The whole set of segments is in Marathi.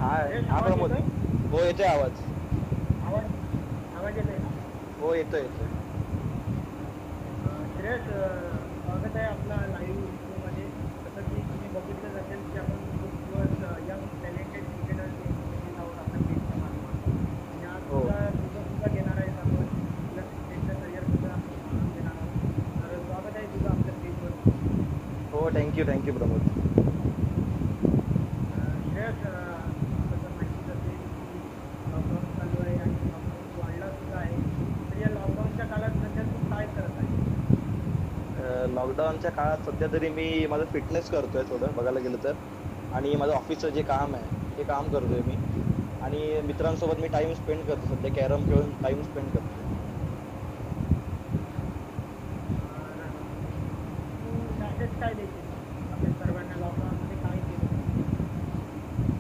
हा. श्रेयस, हा आवाज प्रमोद. येतोय? हो येतोय आवाज. आवाज आवाज येतोय ना? हो येतोय येतोय. श्रेयस, स्वागत आहे आपला लाईव्ह इंटरव्ह्यूमध्ये. जसं की तुम्ही बघितलंच असेल की आपण खूप दिवस यंग टॅलेंटेड क्रिकेटर्स घेत आहोत आपल्या पेजच्या माध्यमातून. आणि आज हो तुझं सुद्धा घेणार आहेत आपण. आपल्या क्रिकेटच्या करिअरबद्दल आपण जाणून घेणार आहोत. तर स्वागत आहे तुझं आपल्या पेजवरती. हो. थँक्यू प्रमोद. श्रेयस, तुला तर माहितीच असेल की लॉकडाऊन चालू आहे आणि लॉकडाऊन वाढला सुद्धा आहे. तर या लॉकडाऊनच्या काळात सध्या तू काय करत आहेस? लॉकडाऊनच्या काळात सध्या तरी मी माझं फिटनेस करतोय थोडं बघायला गेलं तर. आणि माझं ऑफिसचं जे काम आहे ते काम करतोय मी. आणि मित्रांसोबत मी टाइम स्पेंड करतो, सध्या कॅरम खेळून टाइम स्पेंड करतोय. तर तू मेसेज काय देशील आपल्या सर्वांना लॉकडाऊनमध्ये काय केलं पाहिजे?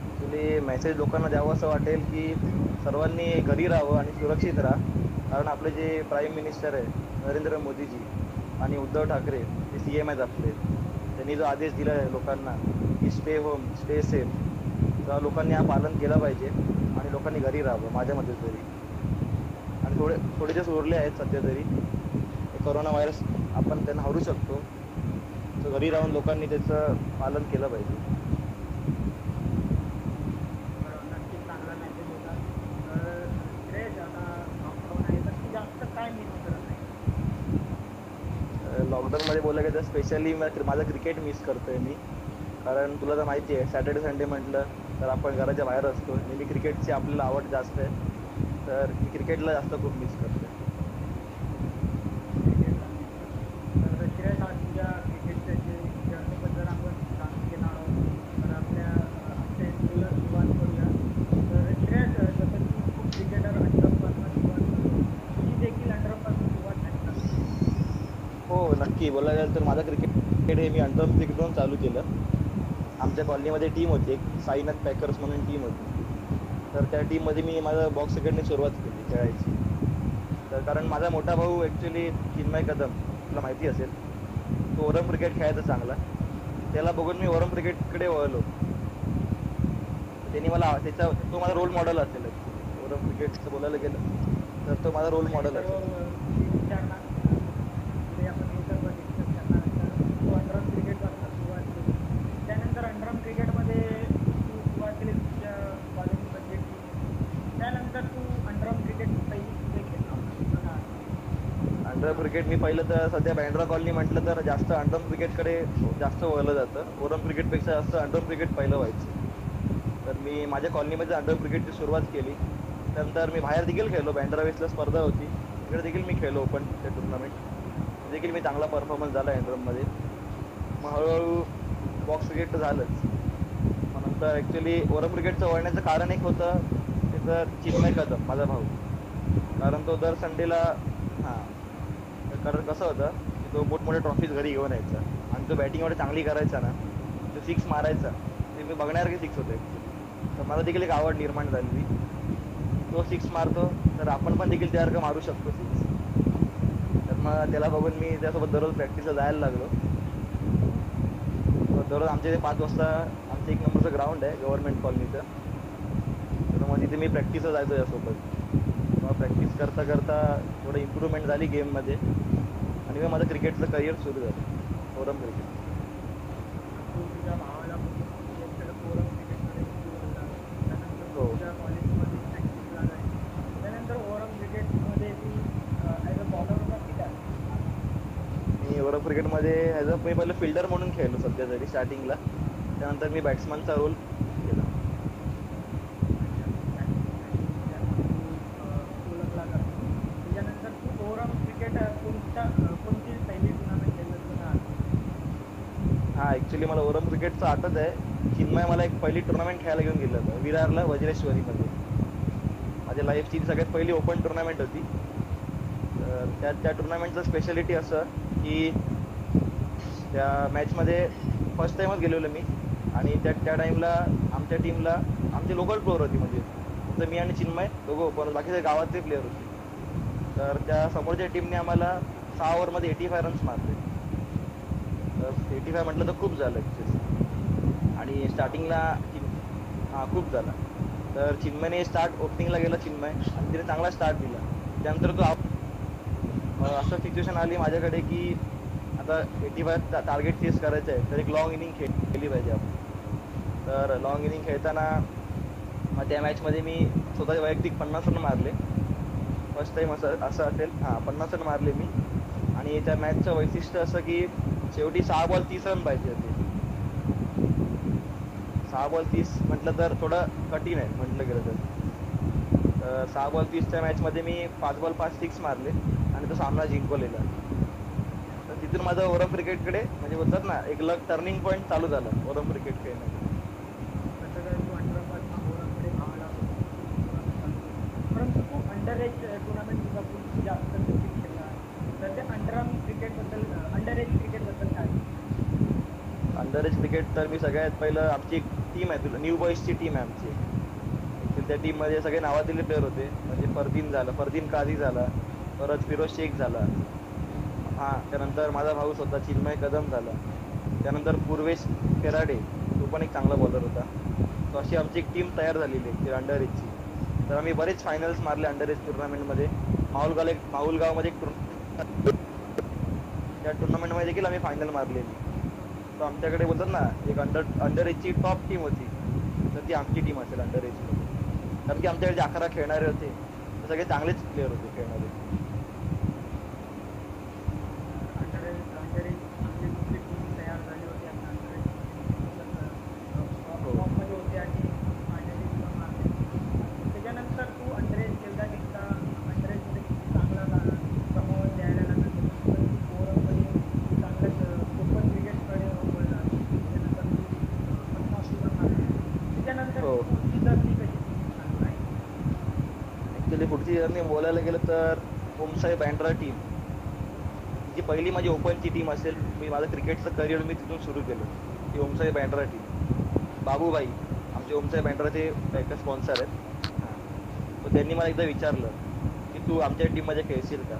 ॲक्च्युली मेसेज लोकांना द्यावं असं वाटेल की सर्वांनी घरी राहावं आणि सुरक्षित राहा. कारण आपले जे प्राईम मिनिस्टर आहे नरेंद्र मोदीजी आणि उद्धव ठाकरे जे CM आहेत आपले, त्यांनी जो आदेश दिला आहे लोकांना की स्टे होम स्टे सेफ, तर लोकांनी हा पालन केलं पाहिजे आणि लोकांनी घरी राहावं माझ्या मते तरी. आणि थोडे दिवस उरले आहेत सध्या तरी. कोरोना व्हायरस आपण त्यांना हरू शकतो. तर घरी राहून लोकांनी त्याचं पालन केलं पाहिजे. बरं, नक्कीच चांगला मेसेज होता. तर श्रेयस, आता लॉकडाऊन आहे तर तू जास्त काय मिस करत आहे? लॉकडाऊनमध्ये बोलायला गेलं तर स्पेशली माझं क्रिकेट मिस करतोय मी. कारण तुला तर माहिती आहे सॅटर्डे संडे म्हटलं तर आपण घराच्या बाहेर असतो आणि मी क्रिकेटची आपल्याला आवड जास्त आहे. तर मी क्रिकेटला जास्त खूप मिस करतोय. क्रिकेटला मिस करतो. तर श्रेयस, आज तुझ्या क्रिकेटच्या जर्नीबद्दल आपण जाणून घेणार आहोत. तर आजच्या इंटरव्ह्यूला सुरुवात करूया. तर श्रेयस, जसं की खूप क्रिकेटर अंडरमपासून सुरुवात करतो, तुझी देखील अंडरमपासून सुरुवात झाली का? हो नक्की बोलायला गेलं तर माझं क्रिकेट हे मी अंडर क्रिकेटवरून चालू केलं. आमच्या कॉलनीमध्ये टीम होती, एक साईनाथ पॅकर्स म्हणून टीम होती. तर त्या टीममध्ये मी माझं बॉक्स क्रिकेटने सुरुवात केली खेळायची. तर कारण माझा मोठा भाऊ ॲक्च्युली चिन्मय कदम, तुला माहिती असेल, तो ओरम क्रिकेट खेळायचा चांगला. त्याला बघून मी ओरम क्रिकेटकडे वळलो. तर त्यांनी मला तो माझा रोल मॉडेल असेल ॲक्च्युली. ओरम क्रिकेटचं बोलायला गेलं तर तो माझा रोल आपण हे मॉडेल सर्व असेल. पुढे विचारणार, पुढे आपण हे सर्व डिस्कस करणार. तर तू अंडरम क्रिकेटपासून सुरुवात केली. त्यानंतर अंडरम क्रिकेटमध्ये तू सुरुवात केली, तुझ्या कॉलेजमध्ये टीम होती. त्यानंतर तू अंडरम क्रिकेट पहिली कुठे खेळला होता तुला काय आठवतं? अंडर क्रिकेट मी पहिलं तर सध्या बँड्रा कॉलनी म्हटलं तर जास्त अंडर क्रिकेटकडे जास्त वळलं जातं. ओरम क्रिकेटपेक्षा जास्त अंडर क्रिकेट पहिलं व्हायचं. तर मी माझ्या कॉलनीमध्ये अंडर क्रिकेटची सुरुवात केली. त्यानंतर मी बाहेर देखील खेळलो. बँड्रा वेस्टला स्पर्धा होती, तिकडे देखील मी खेळलो ओपनचे टुर्नामेंट. देखील मी चांगला परफॉर्मन्स झाला अंडरमध्ये. मग हळूहळू बॉक्स क्रिकेट तर झालंच. मग नंतर ॲक्च्युली ओरम क्रिकेटचं वळण्याचं कारण एक होतं, त्याचं चिन्मय कदम माझा भाऊ. कारण तो दर संडेला हां कारण कसं होतं की तो मोठमोठ्या ट्रॉफीज घरी घेऊन यायचा आणि तो बॅटिंग एवढी चांगली करायचा ना, तो सिक्स मारायचा ते मी बघण्यासारखे सिक्स होते ॲक्च्युली. तर मला देखील एक आवड निर्माण झालेली की तो सिक्स मारतो तर आपण पण देखील त्यासारखं मारू शकतो सिक्स. तर मग त्याला बघून मी त्यासोबत दररोज प्रॅक्टिसला जायला लागलो. दररोज आमच्या इथे 5 वाजता आमचं 1 नंबरचं ग्राउंड आहे गव्हर्नमेंट कॉलनीचं. तर मग तिथे मी प्रॅक्टिसला जायचो यासोबत. मग प्रॅक्टिस करता करता थोडं इम्प्रूव्हमेंट झाली गेममध्ये आणि मग माझं क्रिकेटचं करिअर सुरू झालं ओरम क्रिकेट. तू तुझ्या भावाला बघून एकतर ओरम क्रिकेटकडे तू वळलास. त्यानंतर तू हो. तुझ्या कॉलेजमध्ये प्रॅक्टिसला जायचा. त्यानंतर ओरम क्रिकेटमध्ये तू ॲज अ बॉलर होता की बॅट्समन होता? मी ओरम क्रिकेटमध्ये मी पहिलं फिल्डर म्हणून खेळलो सध्या तरी स्टार्टिंगला. त्यानंतर मी बॅट्समनचा रोल केला. अच्छा, बॅट्समनच्या ह्याच्यामध्ये तू ओळखला जातो. त्याच्यानंतर तू ओव्हरऑल क्रिकेट कोणती पहिली टुर्नामेंट खेळलं तुला काय आठवतं? हां ॲक्च्युली मला ओरम क्रिकेटचं आठवत आहे. चिन्मय मला एक पहिली टुर्नामेंट खेळायला घेऊन गेलं होतं विरारला वज्रेश्वरीमध्ये. माझ्या लाईफची ती सगळ्यात पहिली ओपन टुर्नामेंट होती. तर त्या टुर्नामेंटचं स्पेशालिटी असं की त्या मॅचमध्ये फर्स्ट टाईमच गेलेलो मी. आणि त्या टाईमला आमच्या टीमला आमची लोकल प्लेअर होती, म्हणजे फक्त मी आणि चिन्मय दोघं ओपन, बाकीचे गावातले प्लेअर होते. तर त्या समोरच्या टीमने आम्हाला 6 ओव्हरमध्ये 85 रन्स मारले. तर 85 म्हटलं तर खूप झालं ॲक्च्युली. आणि स्टार्टिंगला हा खूप झाला. तर चिन्मयने स्टार्ट ओपनिंगला गेला चिन्मय आणि तिने चांगला स्टार्ट दिला. त्यानंतर तो असं सिच्युएशन आली माझ्याकडे की आता 85 टार्गेट चेस करायचं आहे तर एक लॉंग इनिंग खेळली पाहिजे आपण. तर लॉंग इनिंग खेळताना मग त्या मॅचमध्ये मी स्वतः वैयक्तिक 50 रन मारले. फर्स्ट टाइम असं असं असेल, हां 50 रन मारले मी. आणि त्या मॅचचं वैशिष्ट्य असं की शेवटी 6 बॉल 30 रन पाहिजे होते. 6 बॉल 30 म्हटलं तर थोडं कठीण आहे म्हटलं गेलं तर 6 बॉल 30च्या मॅचमध्ये मी 5 बॉल 5 सिक्स मारले आणि तो सामना जिंकवलेला. तर तिथून माझं ओरम क्रिकेटकडे म्हणजे बोलतात ना एक लक टर्निंग पॉईंट चालू झाला ओरम क्रिकेट खेळण्याचं. तसं काय तू अंडरपासून ओरमकडे धावायला परंतु तू अंडर एज टुर्नामेंट सुद्धा खूप जास्त क्रिकेट खेळला. तर ते अंडर एज क्रिकेटबद्दल काय? अंडर एज क्रिकेट तर मी सगळ्यात पहिलं आमची एक टीम आहे तुला न्यू बॉईजची टीम आहे आमची. ॲक्च्युली त्या टीममध्ये सगळे नावाजलेले प्लेअर होते. म्हणजे फरदीन काझी झाला, परत फिरोज शेख झाला, हां त्यानंतर माझा भाऊ स्वतः चिन्मय कदम झाला, त्यानंतर पूर्वेश केराडे तो पण एक चांगला बॉलर होता. तो अशी आमची एक टीम तयार झालेली आहे अंडर एजची. तर आम्ही बरेच फायनल्स मारले अंडर एज टुर्नामेंटमध्ये. माहुलगावमध्ये एक त्या टुर्नामेंटमध्ये देखील आम्ही फायनल मारलेली. तर आमच्याकडे बोलतात ना एक अंडर एजची टॉप टीम होती तर ती आमची टीम असेल अंडर एजची. कारण की आमच्याकडे जे 11 खेळणारे होते ते सगळे चांगलेच प्लेअर होते खेळणारे. अंडर एज चांगली मोठी टीम तयार झाली होती आता अंडर हो. टॉपमध्ये होते आणि फायनली सुद्धा मारले. त्याच्यानंतर तू अंडर एज खेळता खेळता अंडर एजमध्ये खूप चांगला परफॉर्मन्स द्यायला लागला. त्याच्यानंतर तू ओव्हरमध्ये चांगलंच ओपन क्रिकेटकडे वळला. त्याच्यानंतर तू पन्नास सुद्धा मारले. त्याच्यानंतर हो. पुढची जर्नी कशी चालू आहे? ॲक्च्युली पुढची जर्नी बोलायला गेलं तर ओमसाई बँड्रा टीम जी पहिली माझी ओपनची टीम असेल. मी माझं क्रिकेटचं करिअर मी तिथून सुरू केलं. ती ओमसाई बँड्रा टीम. बाबूभाई आमचे ओमसाई बँड्राचे एक स्पॉन्सर आहेत. हां तर त्यांनी मला एकदा विचारलं की तू आमच्या टीममध्ये खेळशील का.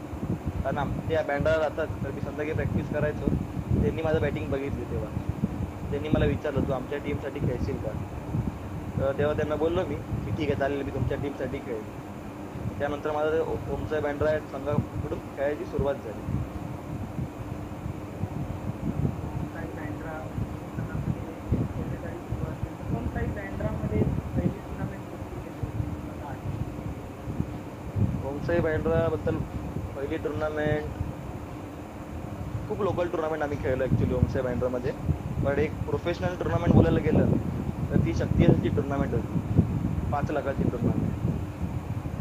कारण त्या बँड्रा राहतात तर मी संध्याकाळी प्रॅक्टिस करायचो. त्यांनी माझं बॅटिंग बघितली तेव्हा. त्यांनी मला विचारलं तू आमच्या टीमसाठी खेळशील का. तर तेव्हा त्यांना बोललो मी की ठीक आहे चालेल मी तुमच्या टीमसाठी खेळेन. त्यानंतर माझं ओमसाई बँड्रा संघाकडून खेळायची सुरुवात झाली. काही बँड्रा खेळण्यासाठी सुरुवात केली. पण काही बँड्रामध्ये पहिली टुर्नामेंट कुठली केली होती मला आठवतं. ओमसाई बँड्राबद्दल पहिली टुर्नामेंट खूप लोकल टुर्नामेंट आम्ही खेळलो ॲक्च्युली ओमसाई बँड्रामध्ये. पण एक प्रोफेशनल टुर्नामेंट बोलायला गेलं तर ती शक्तीची टुर्नामेंट होती. 5 लाखाची टुर्नामेंट.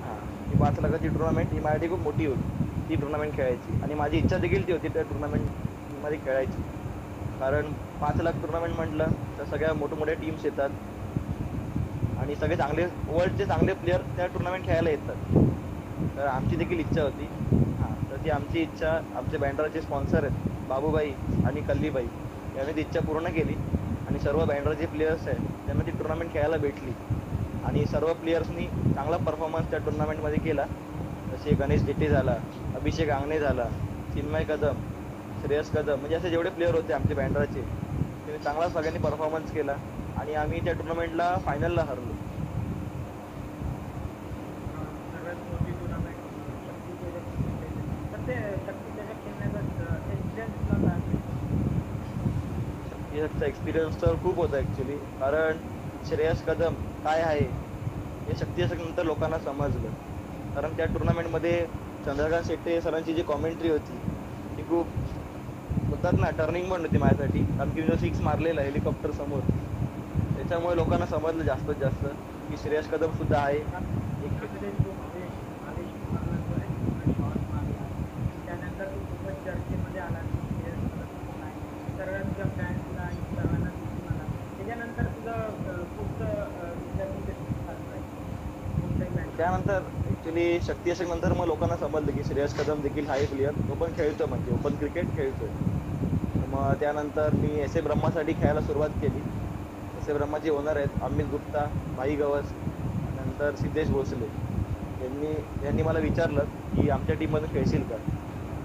हां ती 5 लाखाची टुर्नामेंट ही माझ्यासाठी खूप मोठी होती. ती टुर्नामेंट खेळायची आणि माझी इच्छा देखील ती होती त्या टुर्नामेंटमध्ये खेळायची. कारण 5 लाख टुर्नामेंट म्हटलं तर सगळ्या मोठमोठ्या टीम्स येतात आणि सगळे चांगले वर्ल्डचे चांगले प्लेयर त्या टुर्नामेंट खेळायला येतात. तर आमची देखील इच्छा होती. हां तर ती आमची इच्छा आमचे बँड्राचे स्पॉन्सर आहेत बाबूभाई आणि कल्लीबाई यांनी ती इच्छा पूर्ण केली आणि सर्व बँड्राचे प्लेयर्स आहेत त्यांना ती टुर्नामेंट खेळायला भेटली. आणि सर्व प्लेयर्सनी चांगला परफॉर्मन्स त्या टुर्नामेंटमध्ये केला. जसे गणेश जेट्टी झाला, अभिषेक आंगणे झाला, चिन्मय कदम, श्रेयस कदम म्हणजे असे जेवढे प्लेयर होते आमचे बँड्राचे त्यांनी चांगला सगळ्यांनी परफॉर्मन्स केला आणि आम्ही त्या टुर्नामेंटला फायनलला हरलो. सगळ्यात मोठी टुर्नामेंट शक्ती चषक. तर ते शक्ती चषक खेळण्याचा एक्सपिरियन्स तुला काय असेल? शक्तीचा एक्सपिरियन्स तर खूप होता ॲक्च्युली. कारण श्रेयस कदम काय आहे हे शक्ती नंतर लोकांना समजलं. कारण त्या टुर्नामेंटमध्ये चंद्रकांत शेट्टे सरांची जी कॉमेंट्री होती ती खूप बोलतात ना टर्निंग पॉईंट होती माझ्यासाठी. कारण की मी 6 मारलेला हेलिकॉप्टर समोर. त्याच्यामुळे लोकांना समजलं जास्तीत जास्त की श्रेयस कदम सुद्धा आहे. त्यामध्ये जो आवेश मारला जो आहे शॉट मारला त्यानंतर तो खूपच चर्चेमध्ये आला सर्वांच्या फॅन्सला आणि सर्वांना दिसून आला. त्याच्यानंतर तुझं पुढचं जर्नी कशी चालू आहे? त्यानंतर ॲक्च्युली शक्ती असेल नंतर मग लोकांना समजलं की श्रेयस कदम देखील हा प्लेयर तो पण खेळतो म्हणजे ओपन क्रिकेट खेळतो. मग त्यानंतर मी एस ए ब्रह्मासाठी खेळायला सुरुवात केली. एस ए ब्रह्माचे ओनर आहेत अमित गुप्ता, भाई गवस, नंतर सिद्धेश भोसले. यांनी मला विचारलं की आमच्या टीममध्ये खेळशील का.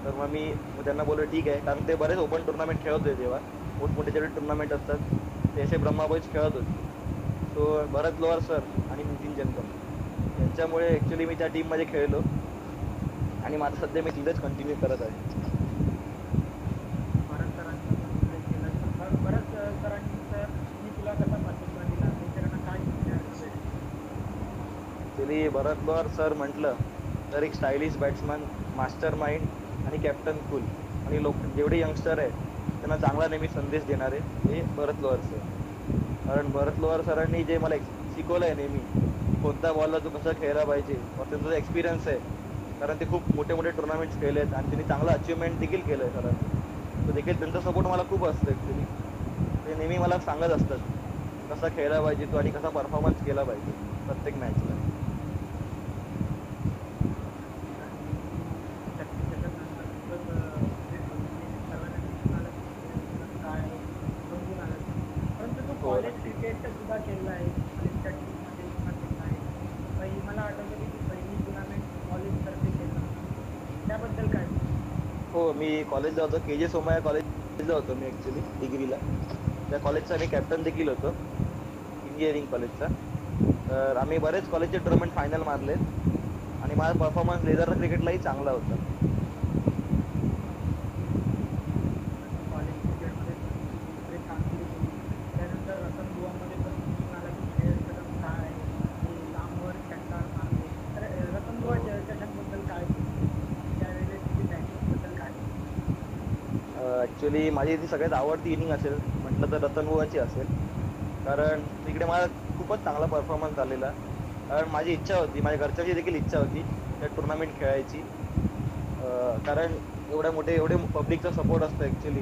तर मग मी त्यांना बोललो ठीक आहे. कारण ते बरेच ओपन टुर्नामेंट खेळत होते तेव्हा. मोठमोठे जेवढे टुर्नामेंट असतात ते एस ए ब्रह्मा बॉईज खेळत होते. तो भरत लोहार सर आणि नितीन जंगम यांच्यामुळे ॲक्च्युली मी त्या टीममध्ये खेळलो आणि माझं सध्या मी तिथेच कंटिन्यू करत आहे. भरत सरांचा पण उल्लेख केला तर भरत सरांचा मी तुला कसा पाठिंबा दिला त्यांच्याकडनं काय शिकण्यात ॲक्च्युली भरत लोहार सर म्हटलं तर एक स्टायलिश बॅट्समन, मास्टर माइंड आणि कॅप्टन कूल आणि लोक जेवढे यंगस्टर आहेत त्यांना चांगला नेहमी संदेश देणारे हे भरत लोहार सर. कारण भरत लोहार सरांनी जे मला शिकवलं आहे नेहमी कोणत्या बॉलला तू कसं खेळायला पाहिजे त्यांचा जो एक्सपिरियन्स आहे कारण ते खूप मोठे मोठे टुर्नामेंट्स खेळले आहेत आणि त्यांनी चांगलं अचिव्हमेंट देखील केलं आहे सरांनी. तो देखील त्यांचा सपोर्ट मला खूप असतो ॲक्च्युली. ते नेहमी मला सांगत असतात कसा खेळायला पाहिजे तो आणि कसा परफॉर्मन्स केला पाहिजे प्रत्येक मॅचला. कॉलेज क्रिकेट सुद्धा खेळला आहे कॉलेजच्या टीममध्ये सुद्धा खेळला आहे. मला आठवतं की ती पहिली टुर्नामेंट कॉलेजतर्फे खेळला त्याबद्दल काय? हो, मी कॉलेजला होतो KJ सोमय्या कॉलेजला होतो मी ॲक्च्युली डिग्रीला. त्या कॉलेजचा मी कॅप्टन देखील होतो इंजिनिअरिंग कॉलेजचा. तर आम्ही बरेच कॉलेजचे टुर्नामेंट फायनल मारले आणि माझा परफॉर्मन्स लेझर क्रिकेटलाही चांगला होता. कॉलेज क्रिकेटमध्ये दुसरे कामगिरी केली त्यानंतर रतनबुवामध्ये पण दिसून आला की खेळ कदम काय आहे आणि लांबवर षटकार मारले तर रतनबुवा चषकबद्दल काय त्यावेळेस तिची बॅटिंगबद्दल काय? ॲक्च्युली माझी ती सगळ्यात आवडती इनिंग असेल म्हटलं तर रतनबुवाची असेल. कारण तिकडे मला खूपच चांगला परफॉर्मन्स आलेला. कारण माझी इच्छा होती माझ्या घरच्यांची देखील इच्छा होती त्या टुर्नामेंट खेळायची. कारण एवढे पब्लिकचा सपोर्ट असतो ॲक्च्युली.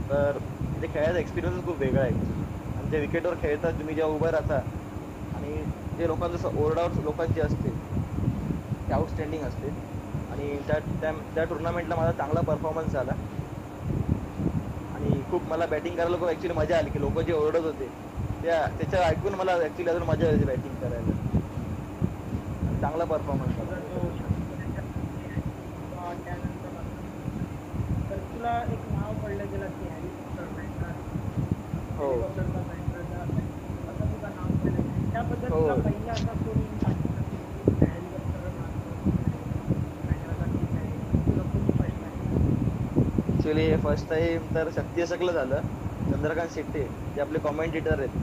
तर ते खेळायचा एक्सपिरियन्स खूप वेगळा आहे ॲक्च्युली. आणि त्या विकेटवर खेळतात तुम्ही जेव्हा उभं राहता आणि जे लोकांचं ओरडावर लोकांची असते ते आउटस्टँडिंग असते. आणि त्या टुर्नामेंटला माझा चांगला परफॉर्मन्स झाला आणि खूप मला बॅटिंग करायला खूप ॲक्च्युली मजा आली की लोक जे ओरडत होते त्याच्या ऐकून मला ॲक्च्युली अजून मजा यायची बॅटिंग करायला. चांगला परफॉर्मन्स झाला. त्यानंतर तर तुला एक नाव पडलं गेलं की हेलिकॉप्टर मॅन्ड्रा हो हेलिकॉप्टरचा मॅन्ड्राचा असं तुझं नाव पडलं त्याबद्दल हो. तुला पहिला असा स्टोरी सांगितलं की हेलिकॉप्टर मॅन्ड्राचा टीम आहे तुला कोणी फर्स्ट आहे? ॲक्च्युली फर्स्ट टाईम तर शक्ती अशकलं झालं. चंद्रकांत शेट्टे जे आपले कॉमेंटेटर आहेत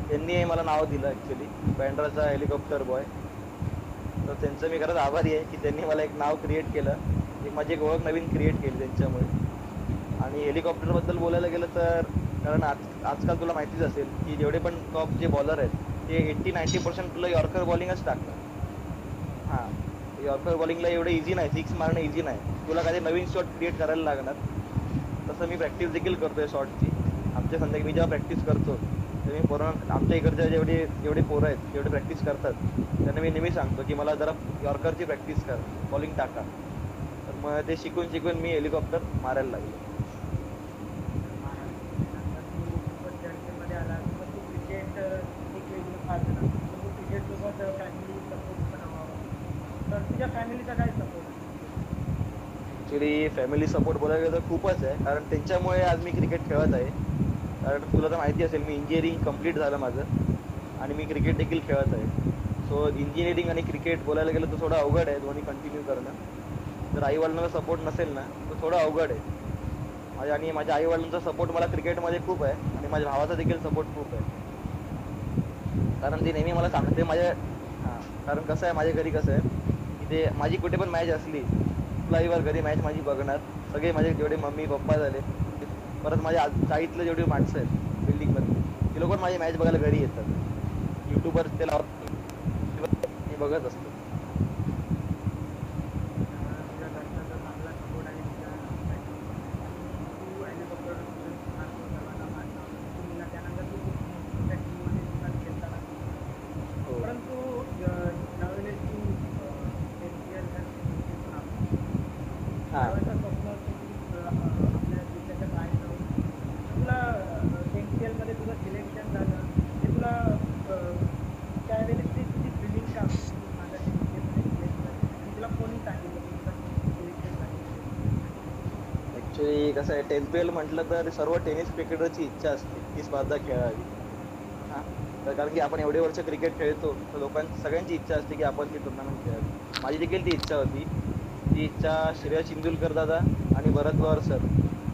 त्यांनी मला नाव दिलं ॲक्च्युली बँड्राचा हेलिकॉप्टर बॉय. तर त्यांचं मी खरंच आभारी आहे की त्यांनी मला एक नाव क्रिएट केलं. माझी एक ओळख नवीन क्रिएट केली त्यांच्यामुळे. आणि हेलिकॉप्टरबद्दल बोलायला गेलं तर कारण आजकाल तुला माहितीच असेल की जेवढे पण टॉप जे बॉलर आहेत ते 80-90% तुला यॉर्कर बॉलिंगच टाकतात. हां, यॉर्कर बॉलिंगला एवढं इझी नाही, सिक्स मारणं इझी नाही. तुला काही नवीन शॉट क्रिएट करायला लागणार. तसं मी प्रॅक्टिस देखील करतो आहे शॉटची. आमच्या संध्याकाळी मी जेव्हा प्रॅक्टिस करतो तर मी आमच्या इकडच्या जेवढे पोरं आहेत जेवढे प्रॅक्टिस करतात त्यांना मी नेहमी सांगतो की मला जरा यॉर्करची प्रॅक्टिस कर, बॉलिंग टाका. तर मग ते शिकून मी हेलिकॉप्टर मारायला लागलो. चर्चेमध्ये आला तर तू क्रिकेट एक वेगळं साधन तर तू क्रिकेटसोबत फॅमिली सपोर्ट पण हवा तर तुझ्या फॅमिलीचा काय सपोर्ट? ॲक्च्युली फॅमिली सपोर्ट बोलायला गेलं तर खूपच आहे कारण त्यांच्यामुळे आज मी क्रिकेट खेळत आहे. कारण तुला तर माहिती असेल मी इंजिनिअरिंग कंप्लीट झालं माझं आणि मी क्रिकेट देखील खेळत आहे. सो इंजिनिअरिंग आणि क्रिकेट बोलायला गेलं तर थोडं अवघड आहे दोन्ही कंटिन्यू करणं. जर आईवडिलांना सपोर्ट नसेल ना तर थोडं अवघड आहे. आणि माझ्या आईवडिलांचा सपोर्ट मला क्रिकेटमध्ये खूप आहे आणि माझ्या भावाचा देखील सपोर्ट खूप आहे. कारण ते नेहमी मला सांगते कारण कसं आहे माझ्या घरी कसं आहे की ते माझी कुठे पण मॅच असली लाईव्हवर घरी मॅच माझी बघणार. सगळे माझे जेवढे मम्मी पप्पा झाले परत माझ्या चाळीतले जेवढे माणसं आहेत बिल्डिंगमध्ये ते लोक माझी मॅच बघायला घरी येतात. यूट्यूबवर ते लावतात मी बघत असतो. तुझ्या घरचा चांगला सपोर्ट आहे तू हेलिकॉप्टर सर्वांना मारला त्यानंतर तू खूप मोठ्या टीममध्ये सुद्धा खेळताना हो परंतु ज्यावेळेस तू NCL हां त्यावेळेचं स्वप्न असतं की आपल्या देशाच्या बाहेर जाऊन तुला NCL मध्ये तुझं सिलेक्शन झालं ते तुला त्यावेळेस ती तुझी फिलिंग का की माझ्या NCL मध्ये सिलेक्ट झालं आणि तुला कोणी सांगितलं की तुझं सिलेक्शन झालं? ॲक्च्युली कसं आहे 10th म्हटलं तर सर्व टेनिस क्रिकेटरची इच्छा असते ती स्पर्धा खेळावी. हां तर कारण की आपण एवढे वर्ष क्रिकेट खेळतो तर लोकांची सगळ्यांची इच्छा असते की आपण ती टुर्नामेंट खेळावी. माझी देखील ती इच्छा होती. ती इच्छा श्रेयस चिंदुलकर दादा आणि भरत पवार सर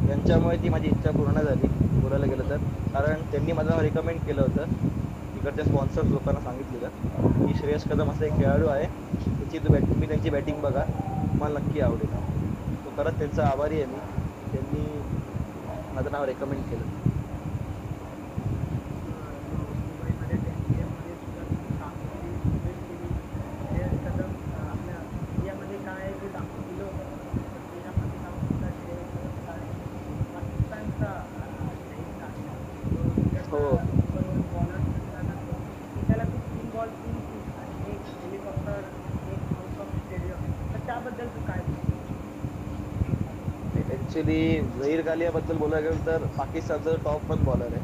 यांच्यामुळे ती माझी इच्छा पूर्ण झाली बोलायला गेलं तर. कारण त्यांनी मला रिकमेंड केलं होतं. इकडच्या स्पॉन्सर्स लोकांना सांगितलेलं की श्रेयस कदम असा एक खेळाडू आहे, तुम्ही त्यांची बॅटिंग बघा, तुम्हाला नक्की आवडेल. तो खरंच त्यांचा आभारी आहे मी की त्यांनी माझं नाव रेकमेंड केलं. मुंबईमध्ये मध्ये सुद्धा तुम्ही काम केली, सुरेश केली. श्रेयस कदम आपल्या इंडियामध्ये काय जे दाखवून दिलं होतं तर त्याच्यामध्ये जाऊन सुद्धा श्रेयस कदम काय पाकिस्तानचा शहीद काढला. तो हो इंडियाचा नंबर 1 बॉलर ठरल्यानंतर त्याला ती 3 बॉल 3 सिक्स आणि एक हेलिकॉप्टर, एक आउट ऑफ स्टेडियम. तर त्याबद्दल तू काय बोलतो? ऍक्च्युली झहीर खालियाबद्दल बोलायला गेलं तर पाकिस्तानचा टॉप 1 बॉलर आहे.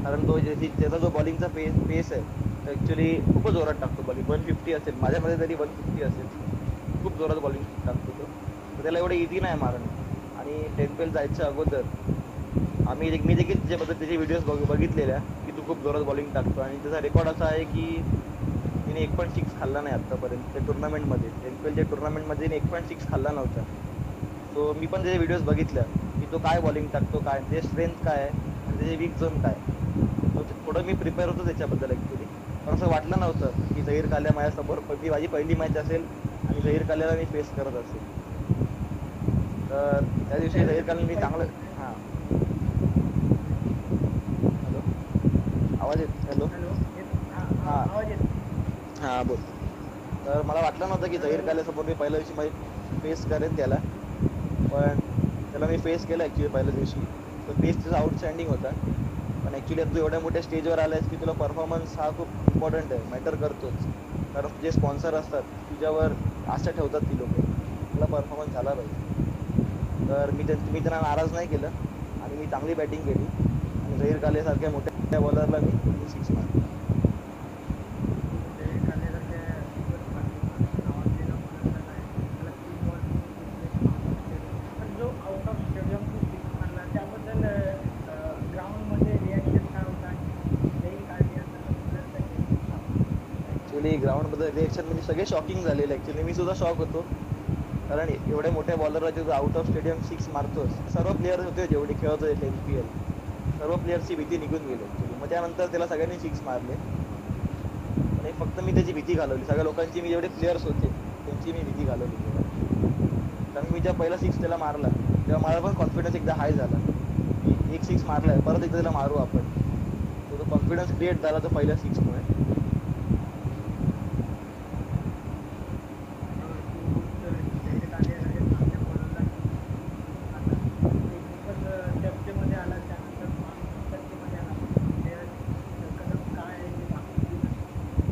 कारण तो त्याचा जो बॉलिंगचा पेस आहे ऍक्च्युली खूपच जोरात टाकतो बॉलिंग. 150 असेल माझ्यामध्ये तरी 150 असेल. खूप जोरात बॉलिंग टाकतो तो. तर त्याला एवढं इझी नाही मारणं. आणि 10th जायच्या अगोदर मी देखील त्याचे व्हिडिओज बघितलेल्या की तू खूप जोरात बॉलिंग टाकतो. आणि त्याचा रेकॉर्ड असा आहे की तिने 1 पण 6 खाल्ला नाही आत्तापर्यंत त्या टुर्नामेंटमध्ये. 10th टुर्नामेंटमध्ये 1 पण 6 खाल्ला नव्हता. सो मी पण त्याचे व्हिडिओज बघितल्या की तो काय बॉलिंग टाकतो, काय त्याची स्ट्रेंथ काय आहे आणि त्याचे वीक झोन काय. थोडं मी प्रिपेअर होतो त्याच्याबद्दल ॲक्च्युली. पण असं वाटलं नव्हतं की झहीर खाल्या माझ्यासमोर माझी पहिली मॅच असेल आणि झहीर खाल्याला मी फेस करत असेल. तर त्या दिवशी झहीर खाल्याला मी चांगलं हां हॅलो आवाज येत हॅलो हॅलो, हां आवाज येतो. हां बोल. तर मला वाटलं नव्हतं की झहीर खाल्यासमोर मी पहिल्या दिवशी माझी फेस करेन त्याला. पण त्याला मी फेस केलं ॲक्च्युली पहिल्या दिवशी. तो फेस त्याचा आउटस्टँडिंग होता. पण ॲक्च्युली तू एवढ्या मोठ्या स्टेजवर आलायस की तुला परफॉर्मन्स हा खूप इम्पॉर्टंट आहे, मॅटर करतोच. कारण तुझे स्पॉन्सर असतात तुझ्यावर आशा ठेवतात ती लोक, तुला परफॉर्मन्स झाला पाहिजे. तर मी त्यांना नाराज नाही केलं आणि मी चांगली बॅटिंग केली आणि झहीर खाल्यासारख्या मोठ्या बॉलरला मी 6 मारले. जहीर खानसारख्या खूपच पाकिस्तानचं नावाजलेला बॉलर आहे. त्याला 3 बॉल 3 सिक्स एक आउट ऑफ स्टेडियम. पण जो आउट ऑफ स्टेडियम तू सिक्स मारला त्याबद्दल ग्राउंडमध्ये रिॲक्शन काय होता? आणि जहीर खानसारखं बॉलर कसे सामोरे? ॲक्च्युली ग्राउंडबद्दल रिएक्शन म्हणजे सगळे शॉकिंग झालेले. ॲक्च्युली मी सुद्धा शॉक होतो. कारण एवढ्या मोठ्या बॉलरला जो आउट ऑफ स्टेडियम 6 मारतोस. सर्व प्लेयर होते जेवढे खेळत होते NPL, सर्व प्लेयर्सची भीती निघून गेली ॲक्च्युली. मग त्यानंतर त्याला सगळ्यांनी 6 मारले आणि फक्त मी त्याची भीती घालवली. सगळ्या लोकांची मी जेवढे प्लेयर्स होते त्यांची मी भीती घालवली त्याला. कारण मी जेव्हा पहिला 6 त्याला मारला तेव्हा माझा पण कॉन्फिडन्स एकदा हाय झाला की एक 6 मारलाय परत एकदा त्याला मारू आपण. तो कॉन्फिडन्स क्रिएट झाला तो पहिल्या 6मुळे. जहीर खानसारख्या चांगल्या बॉलरला आता ते खूपच चर्चेमध्ये आला. त्यानंतर माणूस चर्चेमध्ये आला. श्रेयस कदम काय आहे ते दाखवून दिलं.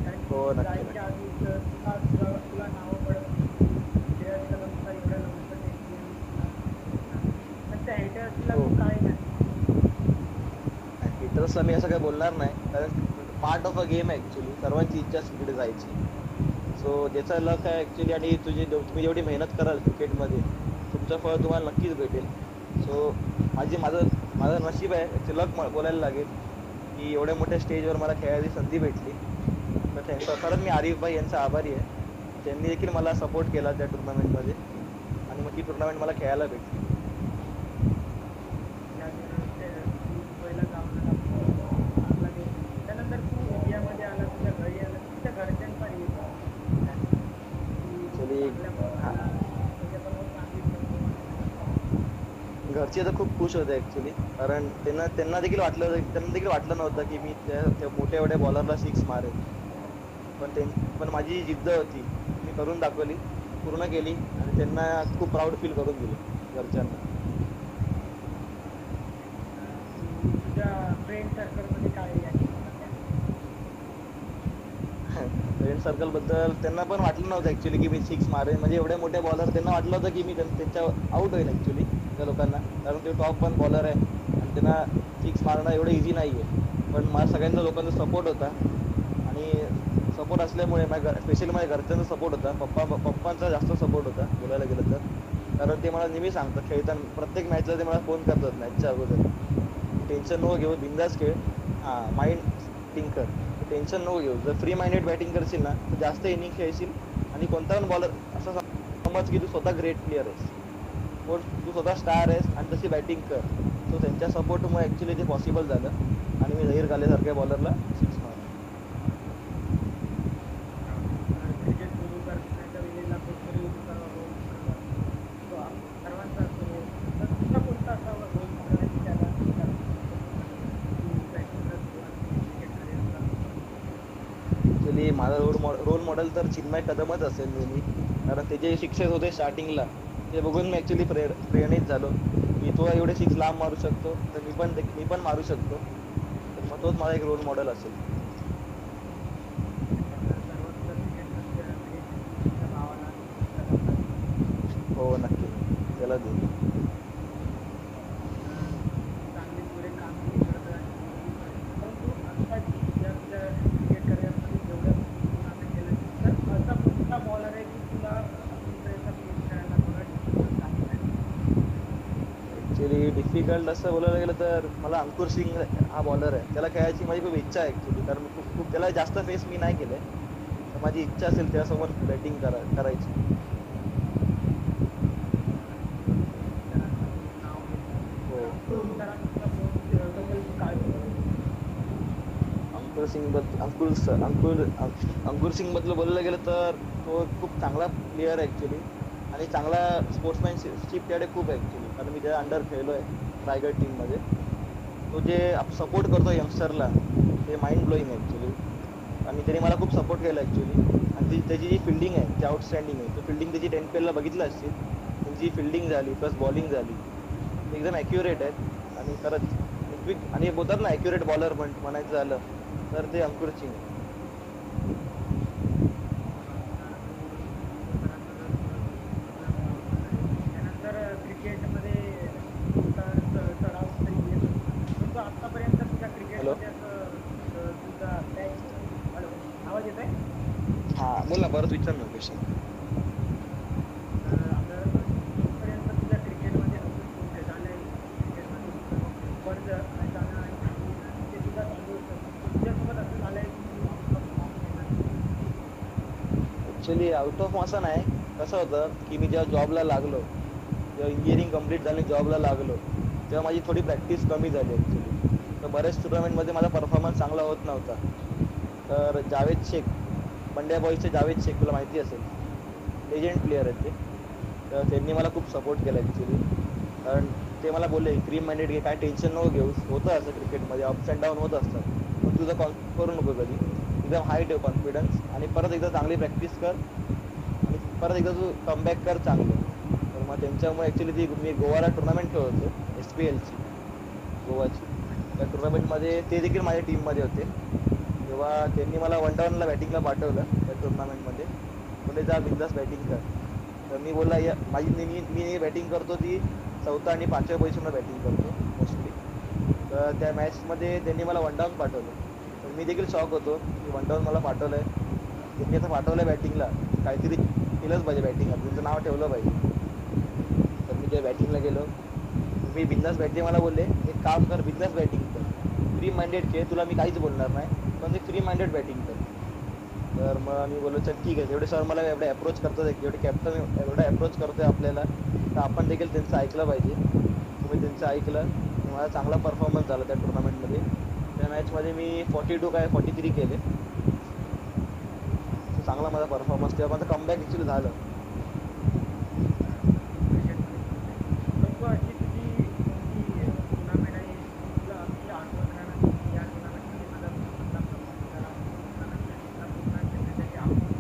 कारण की हो नक्की जायच्या नक्की. आधीच तुला नावं पडत होती की श्रेयस कदमचा एवढ्या लवकर NPL पण त्या हेटर्सला हो तू काय नाही. हिटर्सला मी असं काही बोलणार नाही. कारण पार्ट ऑफ अ गेम आहे ॲक्च्युली. सर्वांची इच्छा असते तिकडे जायची. सो ज्याचा लक आहे ॲक्च्युली आणि तुम्ही जेवढी मेहनत कराल क्रिकेटमध्ये तुमचं फळ तुम्हाला नक्कीच भेटेल. सो माझं नशीब आहे ॲक्च्युली, लक बोलायला लागेल की एवढ्या मोठ्या स्टेजवर मला खेळायची संधी भेटली. तर त्यांचा खरंच मी आरिफ भाई यांचा आभारी आहे. त्यांनी देखील मला सपोर्ट केला त्या टुर्नामेंटमध्ये आणि मग ती टुर्नामेंट मला खेळायला भेटली. तू मुंबईला जाऊन आला, चांगला गेम. त्यानंतर तू इंडियामध्ये आला, तुझ्या घरी आला, तुझ्या घरच्यांचा रिएक्शन काय? की खूप ॲक्च्युली चांगल्या बॉलरला त्याच्याबरोबर चांगली परफॉर्मन्स. घरचे तर खूप खुश होते ॲक्च्युली. कारण त्यांना देखील वाटलं नव्हतं की मी त्या मोठ्या एवढ्या बॉलरला 6 मारेन. पण माझी जिद्द होती मी करून दाखवली, पूर्ण केली आणि त्यांना खूप प्राऊड फील करून दिलं घरच्यांना. तुझ्या फ्रेंड सर्कलमध्ये काय रिॲक्शन फ्रेंड सर्कलबद्दल त्यांना पण वाटलं नव्हतं ॲक्च्युली की मी 6 मारेन. म्हणजे एवढ्या मोठ्या बॉलर त्यांना वाटलं होतं की मी त्यांच्या आउट होईल ॲक्च्युली त्या लोकांना. कारण ते टॉप 1 बॉलर आहे आणि त्यांना 6 मारणं एवढं इझी नाही आहे. पण मला सगळ्यांचा लोकांचा सपोर्ट होता आणि सपोर्ट असल्यामुळे स्पेशली माझ्या घरच्यांचा सपोर्ट होता. पप्पांचा जास्त सपोर्ट होता बोलायला गेलं तर. कारण ते मला नेहमी सांगतात खेळताना प्रत्येक मॅचला ते मला फोन करतात मॅचच्या अगोदर, टेन्शन नको घेऊ, बिंदास खेळ. हां माइंड बॅटिंग कर, टेन्शन नको घेऊ. जर फ्री माइंडेड बॅटिंग करशील ना तर जास्त इनिंग खेळशील. आणि कोणता पण बॉलर असं समज की तू स्वतः ग्रेट प्लेअर आहेस, तू स्वतः स्टार आहेस आणि तशी बॅटिंग कर. सो त्यांच्या सपोर्टमुळे ऍक्च्युली ते पॉसिबल झालं आणि मी झहीर खालेसारख्या बॉलरला सिक्स मारला. क्रिकेट सुरू करण्याच्या वेळेला कोणतरी सर्वांचा असतो रोल. तर तुझा कोणता असा रोल मॉडेल आहे की त्याला तू बॅटिंग करतो आणि क्रिकेट करिअरला? ऍक्च्युली माझा रोल मॉडेल तर चिन्मय कदमच असेल नेहमी. कारण ते जे शिक्षक होते स्टार्टिंगला ते बघून मी ऍक्च्युली प्रेरणित झालो की तो एवढे सिक्स लांब मारू शकतो तर मी पण मारू शकतो. तर मग तोच माझा एक रोल मॉडेल असेल. सर्वांचं क्रिकेट तुझ्या भावाला कदमला. हो नक्की नक्की त्याला देईन. चांगली पुढे कामगिरी करत आहे आणि पुढेही करेल. परंतु आत्ताची ज्या तुझ्या क्रिकेट करिअरमध्ये जेवढ्या टुर्नामेंट केल्या, तर असा कोणता बॉलर आहे की तुला अजूनपर्यंत फेस करायला थोडा डिफिकल्ट आहे काय? ऍक्च्युली डिफिकल्ट असं बोलायला गेलं तर मला अंकुर सिंग हा बॉलर आहे, त्याला खेळायची माझी खूप इच्छा आहे ऍक्च्युली. कारण मी खूप खूप त्याला जास्त फेस मी नाही केलंय. तर माझी इच्छा असेल त्यासमोर बॅटिंग करायची. इतरांचं तू नाव घेतलं, हो. तर इतरांचा बद्दल तू काय बोलतो? अंकुर सिंग बद्दल बोलायला गेलं तर तो खूप चांगला प्लेअर आहे ऍक्च्युली. आणि चांगला स्पोर्ट्समॅनशिप त्याकडे खूप आहे ऍक्च्युली. कारण मी त्याच्या अंडर खेळलोय रायगड टीममध्ये. तो जे सपोर्ट करतो यंगस्टरला ते माइंड ब्लोईंग आहे ऍक्च्युली. आणि त्याने मला खूप सपोर्ट केला ऍक्च्युली. आणि त्याची जी फिल्डिंग आहे ती आउटस्टँडिंग आहे. तो फिल्डिंग त्याची 10 ला बघितलं असतील, त्यांची फिल्डिंग झाली प्लस बॉलिंग झाली ते एकदम ॲक्युरेट आहेत. आणि खरंच आणि बोलतात ना ॲक्युरेट बॉलर म्हणायचं झालं तर ते अंकुर सिंग आहे. त्यानंतर क्रिकेटमध्ये उतार चढाव तरी येत असतात, परंतु आतापर्यंत तुझ्या हॅलो. क्रिकेटमध्ये असं तुझा बॅच हॅलो आवाज येत आहे? हा बोल ना, परत विचार ना क्वेश्चन. आता इथपर्यंत तुझ्या क्रिकेटमध्ये असं कोणते झालं आहे की क्रिकेटमध्ये तुझं वर जाणं आणि खाली येणं ते सुद्धा चालू होतं, तर तुझ्यासोबत असं झालं आहे की तू आउट ऑफ फॉर्म गेला? ऍक्च्युली आउट ऑफ असं नाही. कसं होतं की मी जेव्हा जॉबला लागलो, जेव्हा इंजिनिअरिंग कम्प्लीट झाली जॉबला लागलो, तेव्हा माझी थोडी प्रॅक्टिस कमी झाली ऍक्च्युली. तर बऱ्याच टुर्नामेंटमध्ये माझा परफॉर्मन्स चांगला होत नव्हता. तर जावेद शेख, पंड्या बॉईजचे जावेद शेख तुला माहिती असेल, लेजंड प्लेअर आहेत ते. तर त्यांनी मला खूप सपोर्ट केला ॲक्च्युली. कारण ते मला बोलले क्रीम माइंडेड घे, काय टेन्शन नको घेऊस, होतं असं क्रिकेटमध्ये अप्स अँड डाऊन होत असतात, पण तुझं करू नको कधी, एकदम हाय ठेव कॉन्फिडन्स आणि परत एकदा चांगली प्रॅक्टिस कर आणि परत एकदा तू कमबॅक कर चांगलं. तर मग त्यांच्यामुळे ॲक्च्युली मी गोवाला टुर्नामेंट खेळत होतो SPLची गोवाची. त्या टुर्नामेंटमध्ये ते देखील माझ्या टीममध्ये होते. तेव्हा त्यांनी मला 1 डाऊनला बॅटिंगला पाठवलं त्या टुर्नामेंटमध्ये. बोलले जा बिंदास बॅटिंग कर. तर मी बोलला मी बॅटिंग करतो ती 4था आणि 5व्या पोझिशनला बॅटिंग करतो मोस्टली. तर त्या मॅचमध्ये त्यांनी मला 1 डाऊन पाठवलं. तर मी देखील शॉक होतो की 1 डाऊन मला पाठवलं आहे. त्यांनी आता पाठवलं बॅटिंगला, काहीतरी केलंच पाहिजे बॅटिंगला, त्यांचं नाव ठेवलं पाहिजे. तर मी त्या बॅटिंगला गेलो. मी बिंदास बॅटिंग, मला बोलले एक काम कर, बिंदास बॅटिंग कर, फ्री माइंडेड खेळ, तुला मी काहीच बोलणार नाही, पण ते फ्री माइंडेड बॅटिंग कर. तर मग मी बोललो चल ठीक आहे, जेवढे सर मला एवढे अप्रोच करतात, जेवढे कॅप्टन एवढं अप्रोच करतोय आपल्याला, तर आपण देखील त्यांचं ऐकलं पाहिजे. तुम्ही त्यांचं ऐकलं आणि माझा चांगला परफॉर्मन्स झाला त्या टुर्नामेंटमध्ये. त्या मॅचमध्ये मी 43 केले. चांगला माझा परफॉर्मन्स, तेव्हा माझं कमबॅक ॲक्च्युली झालं. क्रिकेटमध्ये करते, परंतु अशी तुझी कोणती टुर्नामेंट आहे जी तुला अतिशय आठवण राहणार की या टुर्नामेंटमध्ये माझा चांगला परफॉर्मन्स झाला आणि ती टुर्नामेंट कधी मला पुन्हा खेळण्यासाठी आवडेल?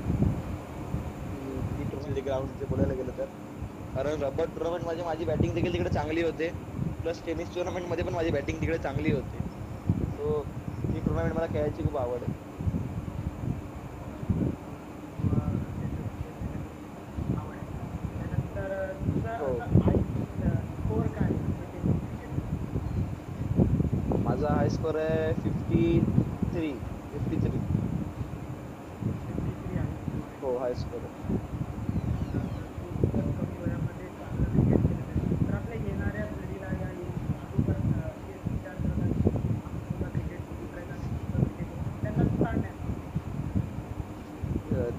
ती टुर्नामेंट ग्राउंडचे बोलायला गेलं तर, कारण रबर टुर्नामेंटमध्ये माझी बॅटिंग देखील तिकडे चांगली होते, प्लस टेनिस टुर्नामेंटमध्ये पण माझी बॅटिंग तिकडे चांगली होते. सो ती टुर्नामेंट मला खेळायची खूप आवड आहे. किंवा त्याचं खेळण्यासाठी आवड आहे. त्यानंतर तुझा हो. असा हाय स्कोअर काय आहे तुझं टेनिस क्रिकेटमध्ये? माझा हाय स्कोअर आहे 53. 53 हाय स्कोअर आहे. हो हाय स्कोअर आहे. तर तू खूपच कमी वयामध्ये चांगलं क्रिकेट केलेलं आहे. तर आपल्या येणाऱ्या पिढीला या अगोदर तेच विचार करत असतील की आम्ही सुद्धा क्रिकेट सुरू करायचं आणि मी सुद्धा क्रिकेटमध्ये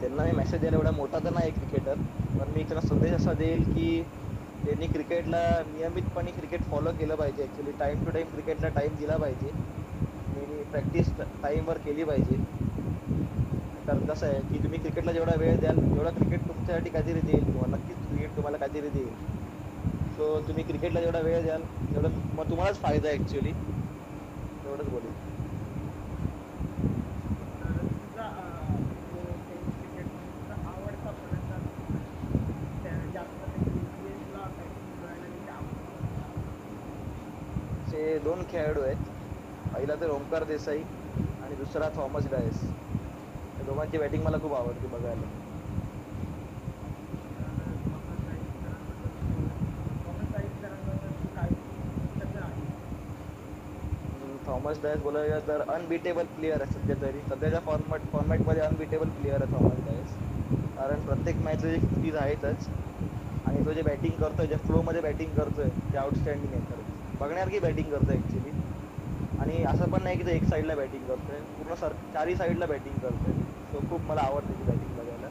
त्यांना मी मेसेज द्यायला एवढा मोठा तर नाही क्रिकेटर, पण मी त्यांना संदेश असा देईल की त्यांनी क्रिकेटला नियमितपणे क्रिकेट फॉलो केलं पाहिजे. ॲक्च्युली टाईम टू टाईम क्रिकेटला टाईम दिला पाहिजे. नेहमी प्रॅक्टिस टाईमवर केली पाहिजे. कारण कसं आहे की तुम्ही क्रिकेटला जेवढा वेळ द्याल तेवढा क्रिकेट तुमच्यासाठी काहीतरी देईल किंवा नक्कीच क्रिकेट तुम्हाला काहीतरी देईल. सो तुम्ही क्रिकेटला जेवढा वेळ द्याल तेवढं मग तुम्हालाच फायदा आहे ॲक्च्युली. एवढंच बोलेल. तर तुझा जो टेनिस क्रिकेटमध्ये तुझा आवडता फलंदाज त्या जास्त तुला बॅटिंग करायला किती आवडतं? असे 2 खेळाडू आहेत. पहिला तर ओंकार देसाई आणि दुसरा थॉमस डायस. या दोघांची बॅटिंग मला खूप आवडते बघायला. थॉमस डायस बोलायला तर अनबीटेबल प्लेअर आहे सध्या तरी. सध्याच्या फॉर्मॅटमध्ये अनबीटेबल प्लेअर आहे थॉमस डायस. कारण प्रत्येक मॅचला जे 50 आहेतच आणि तो जे बॅटिंग करतोय, ज्या फ्लोमध्ये बॅटिंग करतोय ते आउटस्टँडिंग आहे. खरंच बघण्यासारखी बॅटिंग करतोय ॲक्च्युली. आणि असं पण नाही की तो एक साईडला बॅटिंग करतोय, पूर्ण चारही साईडला बॅटिंग करतोय. सो खूप मला आवडते ती बॅटिंग बघायला.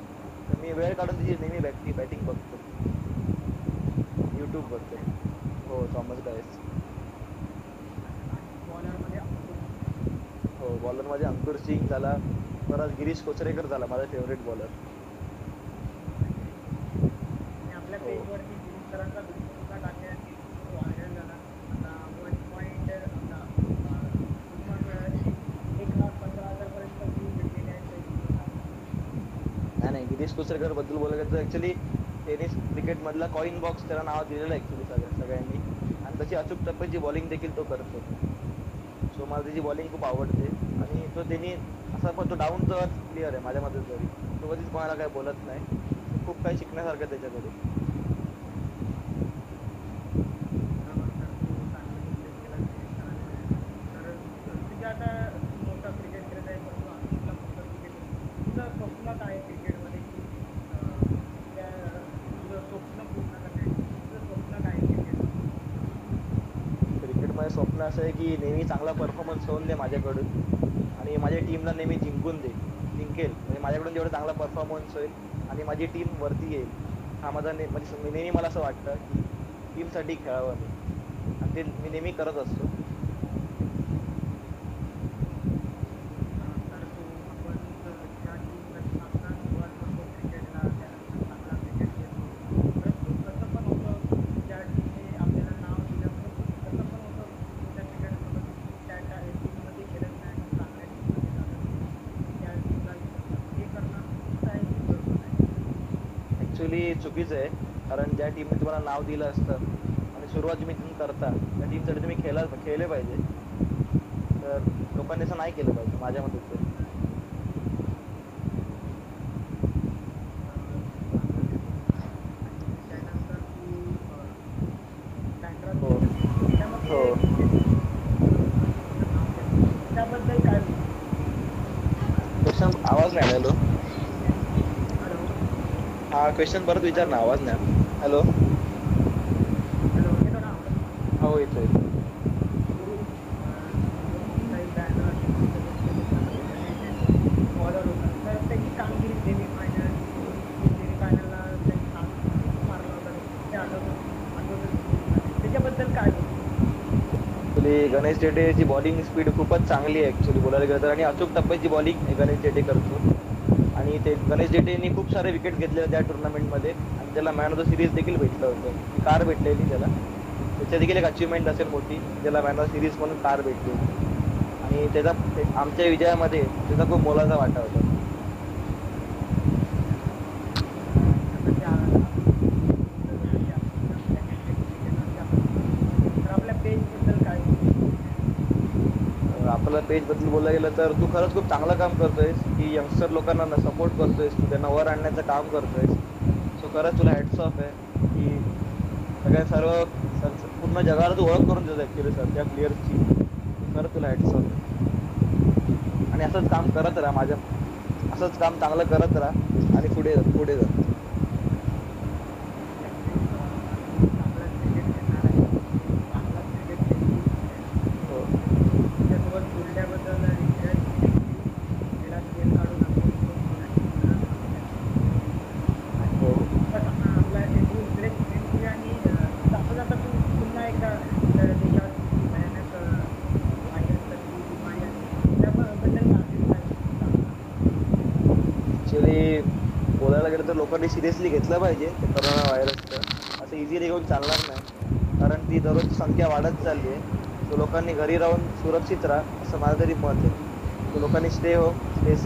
तर मी वेळ काढून तिची नेहमी बॅटिंग बघतो यूट्यूबवरती. हो, थॉमस डायस. बॉलरमध्ये हो, बॉलरमध्ये अंकुर सिंग झाला, परत गिरीश कोचरेकर झाला माझा फेवरेट बॉलर. आणि आपल्या हो. पेजवरती गिरीश सरांचा व्हिडिओ सुद्धा टाकण्यासाठी व्हायरल झाला. आता 1 1,15,000 पर्यंत व्ह्यू भेटलेले आहेत त्या व्हिडिओला. नाही, गिरीश कोचरेकर बद्दल बोलायचं तर ॲक्च्युली टेनिस क्रिकेटमधला कॉईन बॉक्स त्याला नाव दिलेलं आहे ॲक्च्युली सगळ्यांनी. आणि तशी अचूक टप्प्याची बॉलिंग देखील तो करतो. सो मला त्याची बॉलिंग खूप आवडते. आणि तो त्यांनी असा पण तो डाऊन टू अर्थ प्लेअर आहे माझ्या मते तरी. तो कधीच कोणाला काही बोलत नाही. खूप काही शिकण्यासारखं त्याच्याकडे. बरोबर सर, तू चांगलं उल्लेख केला गिरीश सरांचा. तर तुझ्या आता तू मोठा क्रिकेट खेळत आहे, पण तू आणखीनला मोठा क्रिकेट तुझं स्वप्न काय आहे क्रिकेटमध्ये की त्या तुझं स्वप्न पूर्ण करण्यासाठी तुझं स्वप्न काय आहे क्रिकेटमध्ये? क्रिकेटमध्ये स्वप्न असं आहे की नेहमी चांगला परफॉर्मन्स होऊन दे माझ्याकडून आणि माझ्या टीमला नेहमी जिंकेल. म्हणजे माझ्याकडून जेवढा चांगला परफॉर्मन्स होईल आणि माझी टीम वरती येईल. हा माझा म्हणजे नेहमी मला असं वाटतं की टीमसाठी खेळावं मी, आणि ते मी नेहमी करत असतो. तर तो आपण ज्या टीमसाठी आता सुरुवात करतो क्रिकेटला, त्यानंतर चांगला क्रिकेट खेळतो, परंतु असं पण होतं की ज्या टीमने आपल्याला नाव दिलं, परंतु असं पण होतं मोठ्या क्रिकेटरसोबत की त्या टीममध्ये खेळत नाही आणि चांगल्या टीममध्ये जातात आणि त्या टीमला विसरतात. हे करणं चुकीचं आहे की बरोबर आहे? ॲक्च्युली चुकीचं आहे. कारण ज्या टीमने तुम्हाला नाव दिलं असतं आणि सुरुवात तुम्ही करता त्या टीमसाठी तुम्ही खेळले पाहिजे. तर लोकांनी असं नाही केलं पाहिजे माझ्या मते तरी. चांगलं दिसतं. आणि त्यानंतर तू बँड्रा हो. त्यामध्ये हो. तुझं नाव घेतलं त्याबद्दल काय बोलू? क्वेश्चन आवाज नाही. हॅलो. हॅलो हा क्वेश्चन परत विचार हॅलो ना, आवाज नाही. हॅलो. हॅलो येतो ना आवाज? हो, येतोय. दोन्ही साईड बँड्रा सदस्य त्यामध्ये बॉलर होता, तर त्याची कामगिरी सेमीफायनल सेमीफायनलला त्यांनी 7 मारला होता, ते आठवतं तुला? त्याच्याबद्दल काय बोलू? ॲक्च्युली गणेश जेटेची बॉलिंग स्पीड खूपच चांगली आहे ॲक्च्युली बोलायला गेलं तर. आणि अचूक टप्प्याची बॉलिंग गणेश जेटे करतो. आणि ते गणेश जेटेनी खूप सारे विकेट घेतले त्या टुर्नामेंटमध्ये आणि त्याला मॅन ऑफ द सिरीज देखील भेटलं होतं. कार भेटलेली त्याला. त्याच्या देखील एक अचिव्हमेंट असेल मोठी, त्याला मॅन ऑफ सिरीज म्हणून कार भेटलेली. आणि आमच्या विजयामध्ये त्याचा खूप मोलाचा वाटा होता. जसं की आपण जसं की आपण लेजेंडरी क्रिकेटरची आपण गोष्ट केली, तर आपल्या पेजबद्दल काय बोलू? आपल्या पेजबद्दल बोलायला गेलं तर तू खरंच खूप चांगलं काम करतोयस की यंगस्टर लोकांना सपोर्ट करतोयस, तू त्यांना वर आणण्याचं काम करतोयस. सो खरंच तुला हॅट्स ऑफ आहे की पूर्ण जगाला तू ओळख करून देतो ॲक्च्युली सर त्या प्लेयर्सची. खरं तुला हॅट्स ऑफ आहे. आणि असंच काम करत राहा असंच काम चांगलं करत राहा आणि पुढे जा. थँक्यू. तू चांगलाच क्रिकेट खेळणार आहे आणि चांगलाच क्रिकेट खेळशील. हो. तुझ्यासोबत बोलल्याबद्दल थँक्यू. वेळात वेळ काढून आमच्यासोबत बोलण्यास खरं तर लोकांनी सिरियसली घेतलं पाहिजे ते कोरोना व्हायरसचं. असं इझिली घेऊन चालणार नाही, कारण ती दररोज संख्या वाढत चालली आहे. सो लोकांनी घरी राहून सुरक्षित राहा, असं माझं तरी मत आहे. सो लोकांनी स्टे होम, स्टे